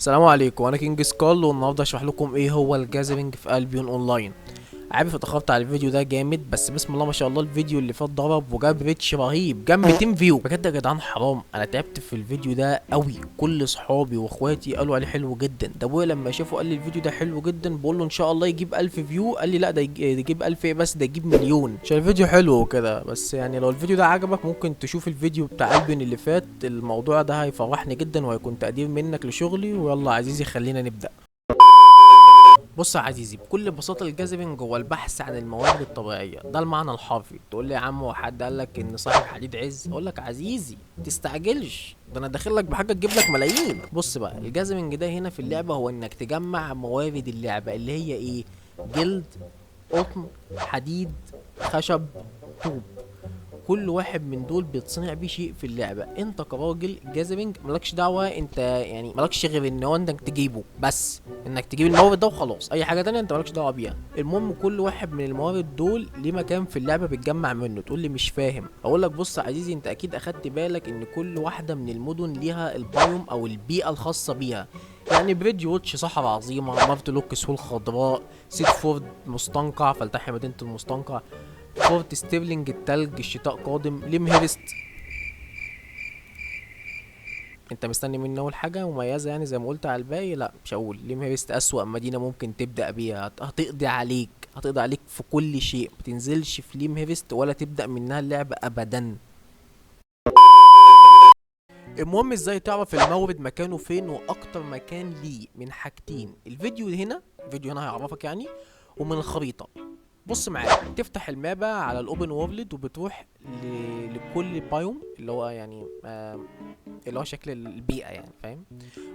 السلام عليكم، انا كينج سكال والنهارده هشرح لكم ايه هو الجاذبنج في البيون اونلاين. عارف اتاخرت على الفيديو ده جامد، بس بسم الله ما شاء الله الفيديو اللي فات ضرب وجاب ريتش رهيب، جاب 200 فيو بجد يا جدعان. حرام، انا تعبت في الفيديو ده قوي. كل صحابي واخواتي قالوا عليه حلو جدا. ده ابويا لما شافه قال لي الفيديو ده حلو جدا، بقول له ان شاء الله يجيب 1000 فيو، قال لي لا ده يجيب 1000 ايه بس، ده يجيب مليون عشان الفيديو حلو وكده. بس يعني لو الفيديو ده عجبك ممكن تشوف الفيديو بتاع البيون اللي فات. الموضوع ده هيفرحني جدا وهيكون تقدير منك لشغلي. ويلا عزيزي خلينا نبدأ. بص يا عزيزي، بكل بساطة الجاذبنج هو البحث عن الموارد الطبيعية، ده المعنى الحرفي. تقول لي يا عم هو حد قال لك ان صاحب حديد عز؟ اقول لك عزيزي تستعجلش، ده انا داخل لك بحاجة تجيب لك ملايين. بص بقى، الجاذبنج ده هنا في اللعبة هو انك تجمع موارد اللعبة اللي هي ايه؟ جلد، قطن، حديد، خشب، طوب. كل واحد من دول بيتصنع بيه شيء في اللعبه. انت كراجل جاذبنج مالكش دعوه، انت يعني مالكش غير ان هو انك تجيبه بس، انك تجيب المورد ده وخلاص. اي حاجه تانية انت مالكش دعوه بيها. المهم كل واحد من الموارد دول ليه مكان في اللعبه بتجمع منه. تقول لي مش فاهم؟ اقول لك بص يا عزيزي، انت اكيد اخدت بالك ان كل واحده من المدن ليها البايوم او البيئه الخاصه بيها. يعني بريدج ووتش صحراء عظيمه، مارت لوك سهول خضراء، سيدفورد مستنقع فلتحي مدينه المستنقع، فورت ستيرلينج التلج الشتاء قادم، ليم هيرست. انت مستني مني اول حاجه مميزه يعني زي ما قلت على الباقي؟ لا مش هقول. ليم هيرست اسوأ مدينه ممكن تبدا بيها، هتقضي عليك، هتقضي عليك في كل شيء. ما تنزلش في ليم هيرست ولا تبدا منها اللعبه ابدا. المهم ازاي تعرف المورد مكانه فين، واكتر مكان ليه من حاجتين. الفيديو هنا هيعرفك يعني، ومن الخريطه. بص معايا، تفتح المابا على الاوبن وورلد وبتروح لكل بايوم اللي هو يعني اللي هو شكل البيئة يعني، فاهم؟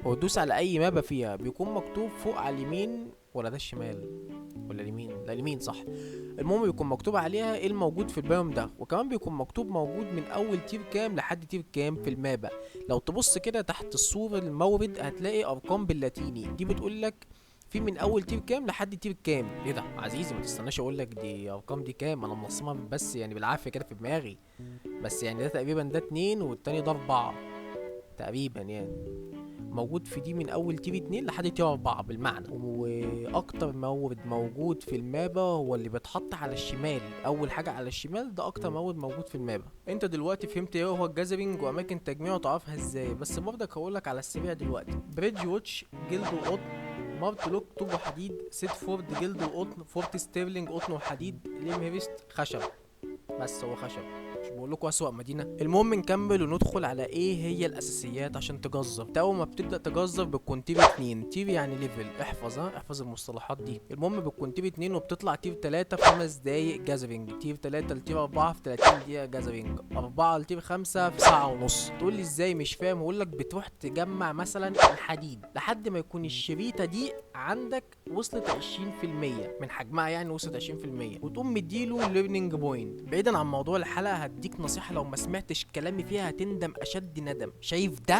وتدوس على اي مابا فيها، بيكون مكتوب فوق على اليمين، ولا ده الشمال ولا اليمين؟ لا اليمين صح. المهم بيكون مكتوب عليها ايه الموجود في البايوم ده، وكمان بيكون مكتوب موجود من اول تير كام لحد تير كام في المابا. لو تبص كده تحت السور المورد هتلاقي ارقام باللاتيني، دي بتقول لك في من اول تير كام لحد تير كام. ايه ده عزيزي؟ ما تستناش اقول لك دي ارقام دي كام، انا منظمها بس يعني بالعافيه كده في دماغي. بس يعني ده تقريبا ده اتنين والتاني ده اربعة تقريبا يعني. موجود في دي من اول تير اتنين لحد تير اربعة بالمعنى. واكتر مورد موجود في المابا هو اللي بيتحط على الشمال، اول حاجة على الشمال، ده اكتر مورد موجود في المابا. انت دلوقتي فهمت ايه هو الجاذبنج واماكن تجميعه تعرفها ازاي. بس برضك هقولك على السريع دلوقتي: بريدج ووتش جلد وقطن، مارت لوك طوب وحديد، سيدفورد جلد وقطن، فورت ستيرلينج قطن وحديد، ليم هيرست خشب. بس هو خشب، مش بقول لكم اسوأ مدينه. المهم نكمل وندخل على ايه هي الاساسيات عشان تجزر. انت اول ما بتبدا تجزر بتكون تير 2. تير يعني ليفل، احفظ المصطلحات دي. المهم بتكون تير 2 وبتطلع تير 3 في 5 دقايق جازرينج، تير 3 لتير 4 في 30 دقيقه جازرينج، 4 لتير 5 في ساعه ونص. تقول لي ازاي؟ مش فاهم. اقول لك بتروح تجمع مثلا الحديد لحد ما يكون الشريطه دي عندك وصلت 20% من حجمها، يعني وصلت 20%، وتقوم مديله ليرنينج بوينت. بعيدا عن موضوع الحلقه هديك نصيحه، لو ما سمعتش كلامي فيها هتندم اشد ندم. شايف ده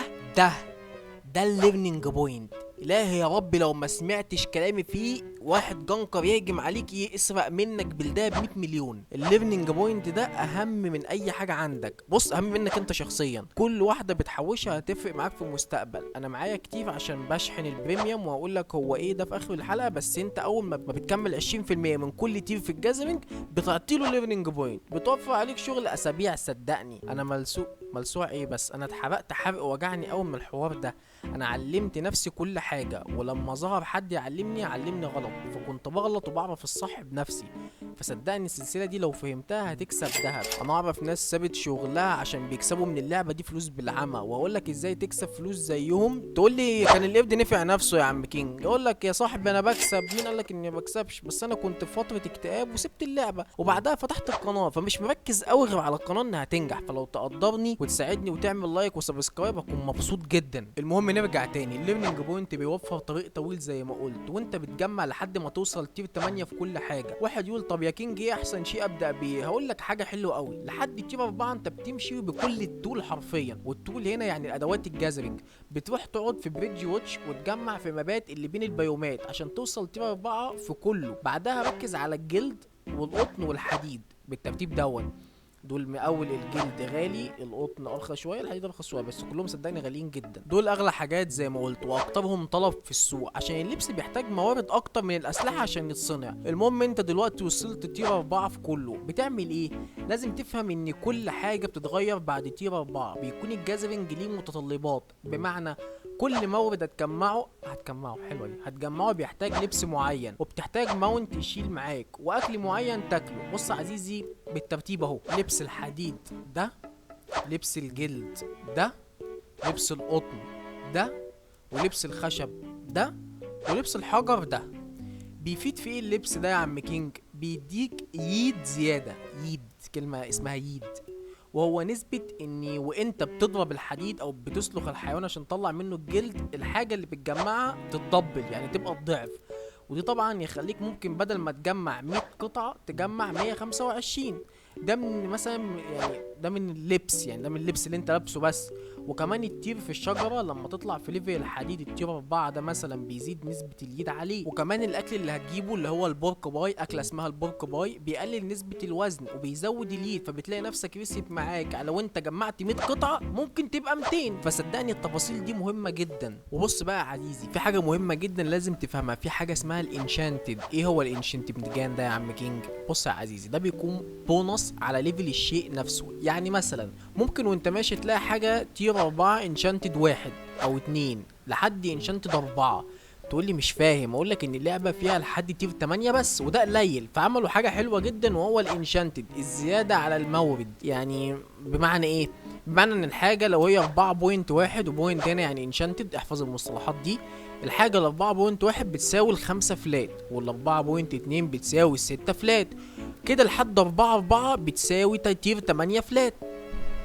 ده الليرنينج بوينت. الهي يا رب لو ما سمعتش كلامي فيه واحد جنكر يهجم عليك يسرق منك بالده ب 100 مليون. الليرنينج بوينت ده اهم من اي حاجه عندك. بص اهم منك انت شخصيا، كل واحده بتحوشها هتفرق معاك في المستقبل. انا معايا كتير عشان بشحن البريميوم وهقول لك هو ايه ده في اخر الحلقه. بس انت اول ما بتكمل 20% من كل تير في الجازرنج بتعطي له ليرنينج بوينت، بتوفر عليك شغل اسابيع. صدقني انا ملسوع ايه بس، انا اتحرقت حرق وجعني اول من الحوار ده. انا علمت نفسي كل حاجه، ولما ظهر حد علمني غلط، فكنت بغلط وبعرف الصح بنفسي. فصدقني السلسله دي لو فهمتها هتكسب ذهب. انا اعرف ناس سابت شغلها عشان بيكسبوا من اللعبه دي فلوس بالعمى، واقول لك ازاي تكسب فلوس زيهم. تقول لي كان القرد نفع نفسه يا عم كينج. اقول لك يا صاحبي انا بكسب. مين قال لك اني ما بكسبش؟ بس انا كنت في فتره اكتئاب وسبت اللعبه، وبعدها فتحت القناه، فمش مركز قوي غير على القناه انها تنجح. فلو تقدرني وتساعدني وتعمل لايك وسبسكرايب هكون مبسوط جدا. المهم نرجع تاني، الليرنينج بوينت بيوفر طريق طويل زي ما قلت، وانت بتجمع لحد ما توصل تير 8 في كل حاجه. واحد يقول طب يا كينج ايه احسن شيء ابدا بيه؟ هقول لك حاجه حلوه قوي، لحد تير 4 انت بتمشي بكل التول حرفيا. والتول هنا يعني الادوات الجاذرينج. بتروح تقعد في بريدج ووتش وتجمع في مبات اللي بين البيومات عشان توصل تير 4 في كله. بعدها ركز على الجلد والقطن والحديد بالترتيب دون. دول مقاول الجلد غالي، القطن ارخص شويه، الحديد ارخص شويه، بس كلهم صدقني غاليين جدا. دول اغلى حاجات زي ما قلت واكترهم طلب في السوق، عشان اللبس بيحتاج موارد اكتر من الاسلحه عشان يتصنع. المهم انت دلوقتي وصلت تير 4 في كله، بتعمل ايه؟ لازم تفهم ان كل حاجه بتتغير بعد تير 4. بيكون الجاذرنج ليه متطلبات، بمعنى كل مورد هتجمعه حلوه دي، هتجمعه بيحتاج لبس معين، وبتحتاج ماونت يشيل معاك، واكل معين تاكله. بص يا عزيزي بالترتيب اهو: لبس الحديد ده، لبس الجلد ده، لبس القطن ده، ولبس الخشب ده، ولبس الحجر ده. بيفيد في ايه اللبس ده يا عم كينج؟ بيديك ييد زياده، ييد كلمه اسمها ييد، وهو نسبة ان وانت بتضرب الحديد او بتسلخ الحيوان عشان تطلع منه الجلد، الحاجة اللي بتجمعها تتدبل، يعني تبقى الضعف. ودي طبعا يخليك ممكن بدل ما تجمع 100 قطعة تجمع 125. ده من مثلا يعني ده من اللبس، يعني ده من اللبس اللي انت لابسه بس. وكمان التير في الشجرة لما تطلع في ليفل الحديد التير 4 ده مثلا بيزيد نسبة اليد عليه. وكمان الاكل اللي هتجيبه اللي هو البورك باي، اكلة اسمها البورك باي، بيقلل نسبة الوزن وبيزود اليد، فبتلاقي نفسك رسيت معاك لو انت جمعت 100 قطعة ممكن تبقى 200. فصدقني التفاصيل دي مهمة جدا. وبص بقى يا عزيزي، في حاجة مهمة جدا لازم تفهمها، في حاجة اسمها الانشانتد. ايه هو الانشانتد جان ده يا عم كينج؟ بص يا عزيزي، ده بيكون بونص على ليفل الشيء نفسه. يعني مثلا ممكن وانت ماشي تلاقي حاجة تير 4 انشانتد 1 او 2 لحد انشانتد 4، تقول لي مش فاهم. اقول لك ان اللعبه فيها لحد تير 8 بس، وده قليل. فعملوا حاجه حلوه جدا وهو الانشانتد، الزياده على المورد. يعني بمعنى ايه؟ بمعنى ان الحاجه لو هي 4.1 وبوينت هنا يعني انشانتد، احفظ المصطلحات دي. الحاجه ال 4.1 بتساوي الخمسة فلات، وال 4.2 بتساوي الستة فلات، كده لحد 4 بتساوي تير 8 فلات.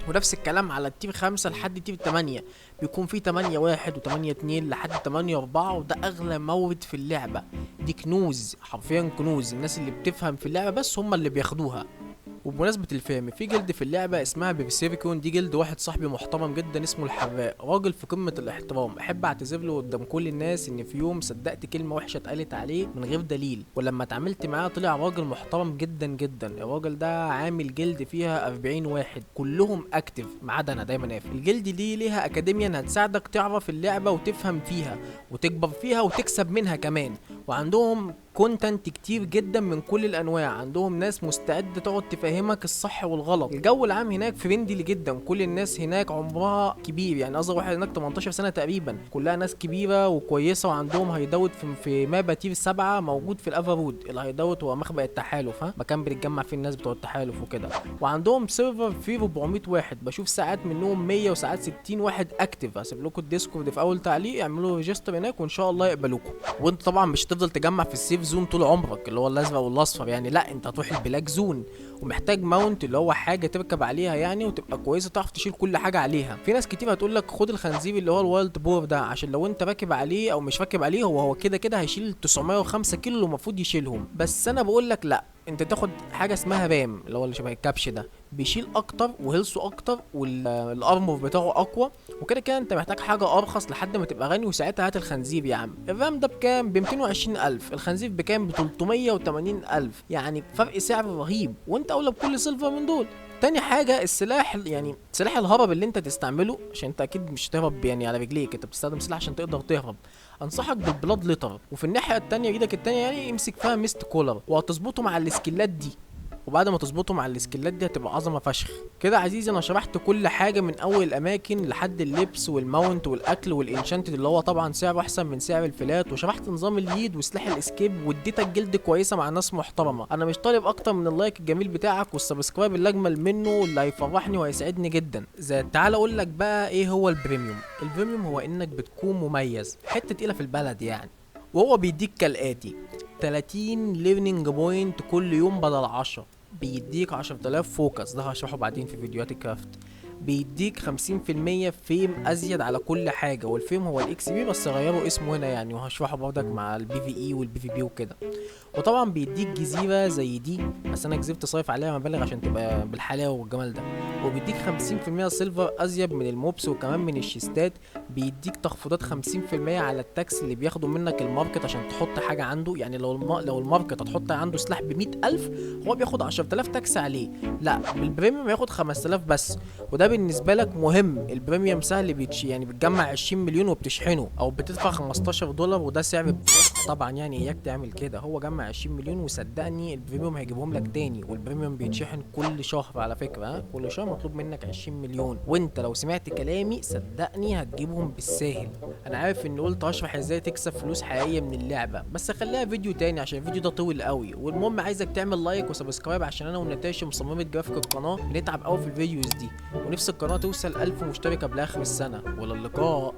ونفس الكلام على التير 5 لحد تير 8، بيكون في 8.1 و8.2 لحد 8.4، وده اغلى مورد في اللعبة. دي كنوز، حرفيا كنوز، الناس اللي بتفهم في اللعبة بس هم اللي بياخدوها. وبمناسبة الفهم، في جلد في اللعبة اسمها بيرسيركون. دي جلد واحد صاحبي محترم جدا اسمه الحراق، راجل في قمة الاحترام. احب اعتذر له قدام كل الناس ان في يوم صدقت كلمة وحشة اتقالت عليه من غير دليل، ولما اتعاملت معاه طلع راجل محترم جدا جدا. الراجل ده عامل جلد فيها 40 واحد كلهم اكتف ما عدا انا دايما قافل. الجلد دي ليها اكاديميا هتساعدك تعرف اللعبة وتفهم فيها وتكبر فيها وتكسب منها كمان. وعندهم كونتنت كتير جدا من كل الانواع، عندهم ناس مستعده تقعد تفهمك الصح والغلط. الجو العام هناك فريندلي جدا، كل الناس هناك عمرها كبير، يعني اصغر واحد هناك 18 سنه تقريبا، كلها ناس كبيره وكويسه. وعندهم هايداوت في مابا تير 7 موجود في الافارود. الهايداوت هو مخبأ التحالف، مكان بنتجمع فيه الناس بتوع التحالف وكده. وعندهم سيرفر فيه 400 واحد، بشوف ساعات منهم 100 وساعات 60 واحد اكتف. هسيب لكم الديسكورد في اول تعليق، اعملوا ريجستر هناك وان شاء الله يقبلوكم. وانت طبعا مش هتفضل تجمع في السيف زون طول عمرك اللي هو الازرق والاصفر، يعني لا، انت هتروح البلاك زون، ومحتاج ماونت اللي هو حاجه تركب عليها يعني وتبقى كويسه تعرف تشيل كل حاجه عليها. في ناس كتير هتقول لك خد الخنزير اللي هو الوايلد بور ده، عشان لو انت راكب عليه او مش راكب عليه هو كده كده هيشيل 905 كيلو المفروض يشيلهم. بس انا بقول لك لا، انت تاخد حاجه اسمها رام اللي هو اللي شبه الكبش ده، بيشيل اكتر وهيلثه اكتر والارمور بتاعه اقوى. وكده كده انت محتاج حاجه ارخص لحد ما تبقى غني، وساعتها هات الخنزير يا عم. الرام ده بكام؟ ب 220,000. الخنزير بكام؟ ب 380,000. يعني فرق سعر رهيب، وانت اولى بكل سيلفر من دول. تاني حاجة السلاح، يعني سلاح الهرب اللي انت تستعمله، عشان انت اكيد مش هتهرب يعني على رجليك، انت بتستخدم سلاح عشان تقدر تهرب. انصحك بالبلاد ليتر، وفي الناحية التانية ايدك التانية يعني امسك فيها ميست كولر، وهتظبطه مع السكيلات دي. وبعد ما تظبطه مع السكيلات دي هتبقى عظمه فشخ. كده يا عزيزي انا شرحت كل حاجه من اول الاماكن لحد اللبس والماونت والاكل والانشانتد اللي هو طبعا سعره احسن من سعر الفلات، وشرحت نظام اليد وسلاح الاسكيب، واديتك جلد كويسه مع ناس محترمه. انا مش طالب اكتر من اللايك الجميل بتاعك والسبسكرايب اللي اجمل منه اللي هيفرحني وهيسعدني جدا. تعال اقول لك بقى ايه هو البريميوم. البريميوم هو انك بتكون مميز، حته تقيله في البلد يعني. وهو بيديك كالاتي: 30 ليرنينج بوينت كل يوم بدل 10، بيديك 10,000 فوكس، ده هشرحه بعدين في فيديوهات الكرافت. بيديك 50% فيم ازيد على كل حاجه، والفيم هو الاكس بي بس غيروا اسمه هنا يعني، وهشرحه برضك مع البي في اي والبي في بي وكده. وطبعا بيديك جزيره زي دي، بس انا كسبت صايف عليها مبالغ عشان تبقى بالحلاوه والجمال ده. وبيديك 50% سيلفر ازيد من الموبس وكمان من الشيستات. بيديك تخفيضات 50% على التاكس اللي بياخده منك الماركت عشان تحط حاجه عنده. يعني لو الماركت هتحط عنده سلاح ب 100,000، هو بياخد 10,000 تاكس عليه. لا، بالبريميوم هياخد 5000 بس. وده بالنسبه لك مهم. البريميوم سهل يعني بتجمع 20 مليون وبتشحنه، او بتدفع $15 وده سعر طبعا يعني اياك تعمل كده. هو جمع 20 مليون وصدقني البريميوم هيجيبهم لك تاني. والبريميوم بيتشحن كل شهر على فكره، ها، كل شهر مطلوب منك 20 مليون، وانت لو سمعت كلامي صدقني هتجيبهم بالساهل. انا عارف اني قلت هشرح ازاي تكسب فلوس حقيقيه من اللعبه، بس خليها فيديو تاني عشان الفيديو ده طويل قوي. والمهم عايزك تعمل لايك وسبسكرايب عشان انا ونتاشا مصممه جرافيك القناه بنتعب قوي في الفيديوز دي، ونفس القناه توصل 1000 مشترك قبل اخر السنه. ولا اللقاء.